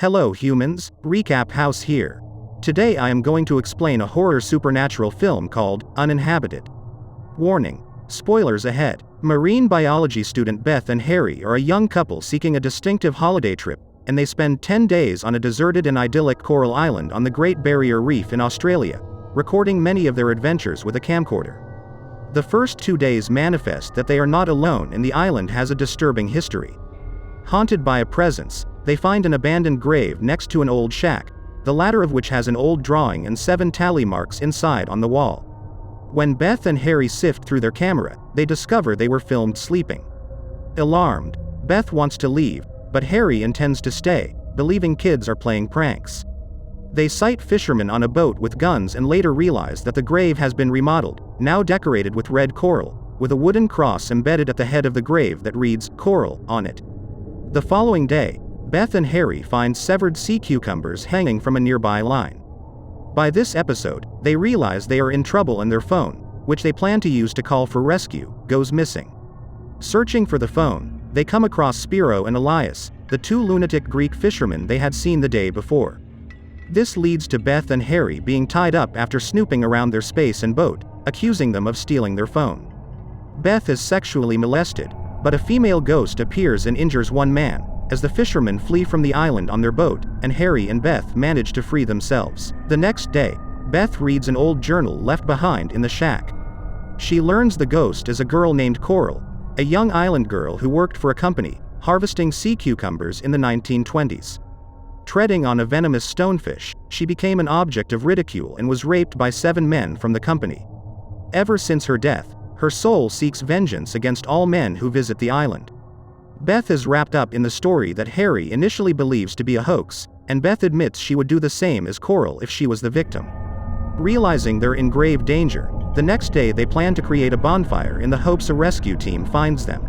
Hello humans, Recap House here. Today I am going to explain a horror supernatural film called Uninhabited. Warning. Spoilers ahead. Marine biology student Beth and Harry are a young couple seeking a distinctive holiday trip, and they spend 10 days on a deserted and idyllic coral island on the Great Barrier Reef in Australia, recording many of their adventures with a camcorder. The first 2 days manifest that they are not alone and the island has a disturbing history. Haunted by a presence, they find an abandoned grave next to an old shack, the latter of which has an old drawing and 7 tally marks inside on the wall. When Beth and Harry sift through their camera, they discover they were filmed sleeping. Alarmed, Beth wants to leave, but Harry intends to stay, believing kids are playing pranks. They sight fishermen on a boat with guns and later realize that the grave has been remodeled, now decorated with red coral, with a wooden cross embedded at the head of the grave that reads "Coral" on it. The following day, Beth and Harry find severed sea cucumbers hanging from a nearby line. By this episode, they realize they are in trouble and their phone, which they plan to use to call for rescue, goes missing. Searching for the phone, they come across Spiro and Elias, the 2 lunatic Greek fishermen they had seen the day before. This leads to Beth and Harry being tied up after snooping around their space and boat, accusing them of stealing their phone. Beth is sexually molested, but a female ghost appears and injures one man, as the fishermen flee from the island on their boat, and Harry and Beth manage to free themselves. The next day, Beth reads an old journal left behind in the shack. She learns the ghost is a girl named Coral, a young island girl who worked for a company, harvesting sea cucumbers in the 1920s. Treading on a venomous stonefish, she became an object of ridicule and was raped by 7 men from the company. Ever since her death, her soul seeks vengeance against all men who visit the island. Beth is wrapped up in the story that Harry initially believes to be a hoax, and Beth admits she would do the same as Coral if she was the victim. Realizing they're in grave danger, the next day they plan to create a bonfire in the hopes a rescue team finds them.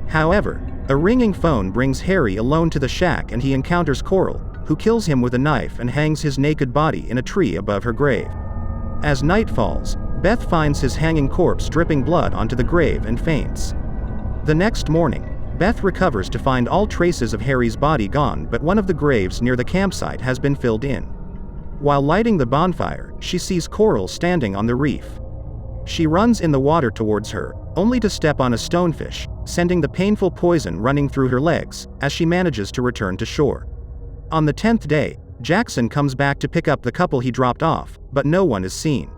However, a ringing phone brings Harry alone to the shack and he encounters Coral, who kills him with a knife and hangs his naked body in a tree above her grave. As night falls, Beth finds his hanging corpse dripping blood onto the grave and faints. The next morning, Beth recovers to find all traces of Harry's body gone, but one of the graves near the campsite has been filled in. While lighting the bonfire, she sees Coral standing on the reef. She runs in the water towards her, only to step on a stonefish, sending the painful poison running through her legs, as she manages to return to shore. On the 10th day, Jackson comes back to pick up the couple he dropped off, but no one is seen.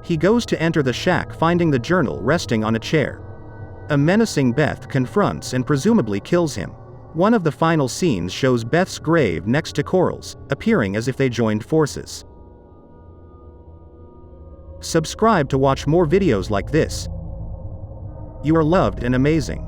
He goes to enter the shack, finding the journal resting on a chair. A menacing Beth confronts and presumably kills him. One of the final scenes shows Beth's grave next to Coral's, appearing as if they joined forces. Subscribe to watch more videos like this. You are loved and amazing.